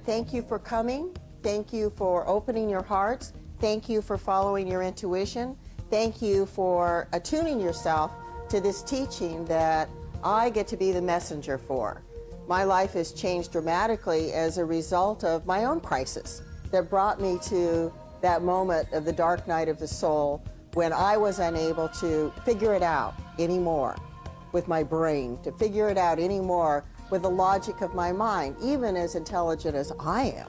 Thank you for coming. Thank you for opening your hearts. Thank you for following your intuition. Thank you for attuning yourself to this teaching that I get to be the messenger for. My life has changed dramatically as a result of my own crisis that brought me to that moment of the dark night of the soul when I was unable to figure it out anymore with my brain, to figure it out anymore with the logic of my mind, even as intelligent as I am,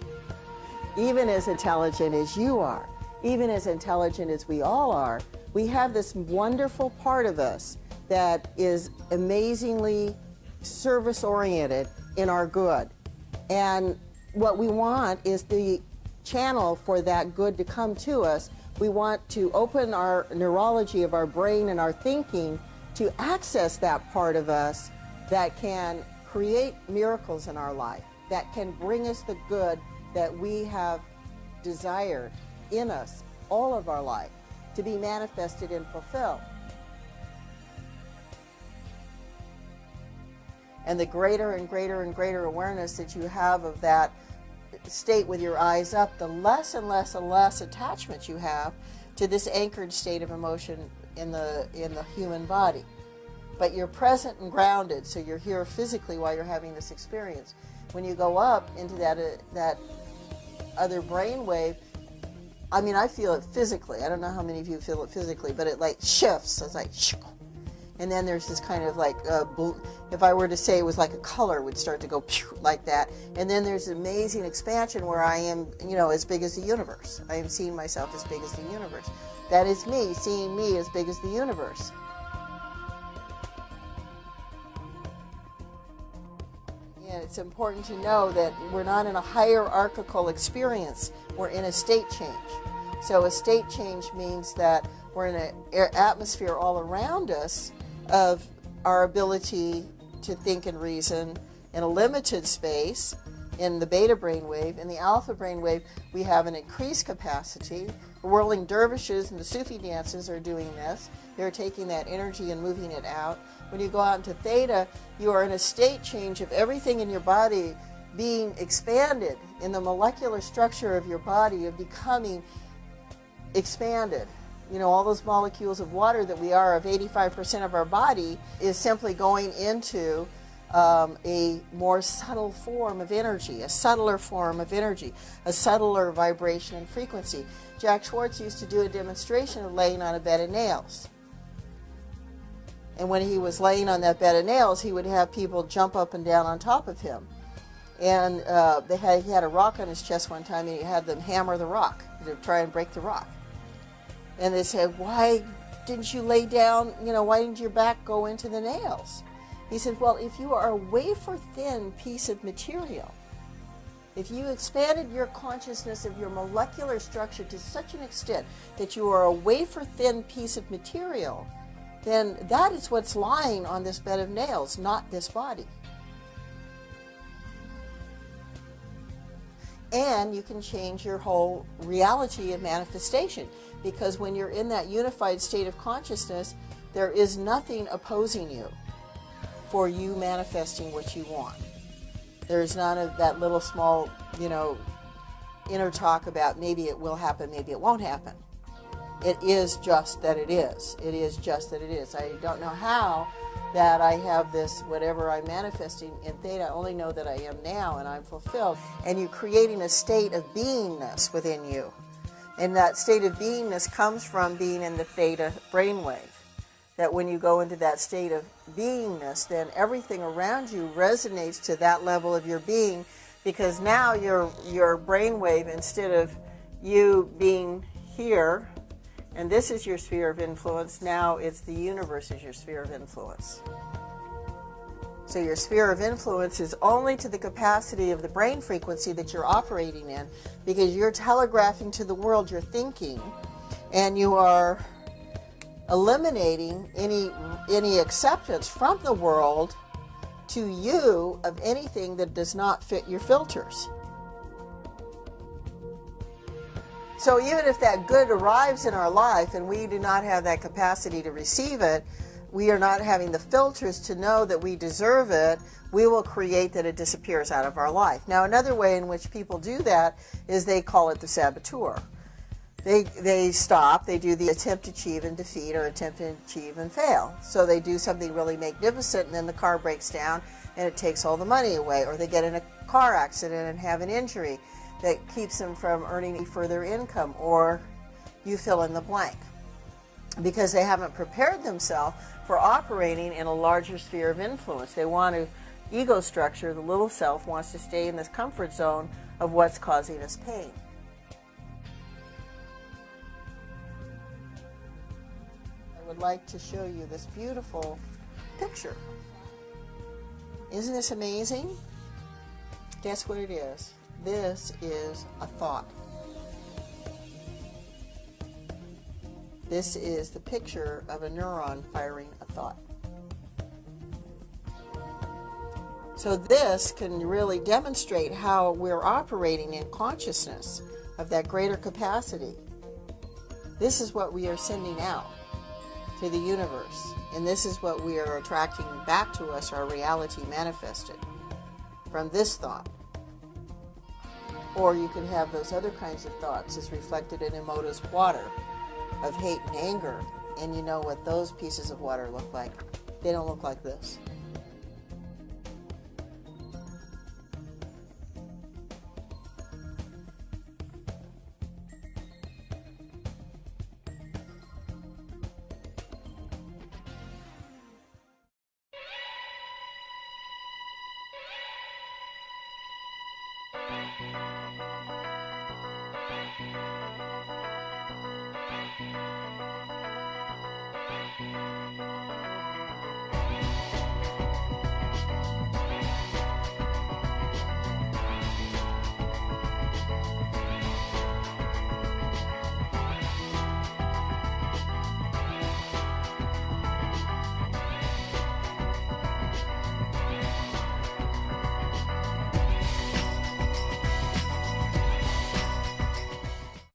even as intelligent as you are, even as intelligent as we all are. We have this wonderful part of us that is amazingly service-oriented in our good. And what we want is the channel for that good to come to us. We want to open our neurology of our brain and our thinking to access that part of us that can create miracles in our life, that can bring us the good that we have desired in us all of our life to be manifested and fulfilled. And the greater and greater and greater awareness that you have of that state with your eyes up, the less and less and less attachment you have to this anchored state of emotion in the human body. But you're present and grounded, so you're here physically while you're having this experience. When you go up into that other brain wave, I mean, I feel it physically. I don't know how many of you feel it physically, but it like shifts. It's like, and then there's this kind of like, if I were to say it was like a color would start to go like that. And then there's an amazing expansion where I am, as big as the universe. I am seeing myself as big as the universe. That is me, seeing me as big as the universe. And it's important to know that we're not in a hierarchical experience. We're in a state change. So a state change means that we're in an atmosphere all around us of our ability to think and reason in a limited space. In the beta brainwave, in the alpha brainwave, we have an increased capacity. The whirling dervishes and the Sufi dances are doing this. They're taking that energy and moving it out. When you go out into theta, you are in a state change of everything in your body being expanded in the molecular structure of your body, of becoming expanded. All those molecules of water that we are, of 85% of our body, is simply going into a more subtle form of energy, a subtler form of energy, a subtler vibration and frequency. Jack Schwartz used to do a demonstration of laying on a bed of nails. And when he was laying on that bed of nails, he would have people jump up and down on top of him. And he had a rock on his chest one time, and he had them hammer the rock to try and break the rock. And they said, why didn't you lay down, why didn't your back go into the nails? He said, well, if you are a wafer-thin piece of material, if you expanded your consciousness of your molecular structure to such an extent that you are a wafer-thin piece of material, then that is what's lying on this bed of nails, not this body. And you can change your whole reality of manifestation, because when you're in that unified state of consciousness, there is nothing opposing you for you manifesting what you want. There's none of that little small, inner talk about maybe it will happen, maybe it won't happen. It is just that it is. It is just that it is. I don't know how that I have this, whatever I'm manifesting in theta. I only know that I am now and I'm fulfilled. And you're creating a state of beingness within you. And that state of beingness comes from being in the theta brainwave. That when you go into that state of beingness, then everything around you resonates to that level of your being, because now your brainwave, instead of you being here, and this is your sphere of influence, now it's the universe is your sphere of influence. So your sphere of influence is only to the capacity of the brain frequency that you're operating in, because you're telegraphing to the world your thinking, and you are eliminating any acceptance from the world to you of anything that does not fit your filters. So even if that good arrives in our life and we do not have that capacity to receive it, we are not having the filters to know that we deserve it, we will create that it disappears out of our life. Now, another way in which people do that is they call it the saboteur. They stop, they do the attempt to achieve and defeat, or attempt to achieve and fail. So they do something really magnificent, and then the car breaks down and it takes all the money away, or they get in a car accident and have an injury that keeps them from earning any further income, or you fill in the blank, because they haven't prepared themselves for operating in a larger sphere of influence. They want to, ego structure, the little self wants to stay in this comfort zone of what's causing us pain. I would like to show you this beautiful picture. Isn't this amazing? Guess what it is? This is a thought. This is the picture of a neuron firing a thought. So this can really demonstrate how we're operating in consciousness of that greater capacity. This is what we are sending out to the universe, and this is what we are attracting back to us, our reality manifested from this thought. Or you can have those other kinds of thoughts as reflected in Emoto's water of hate and anger, and you know what those pieces of water look like. They don't look like this.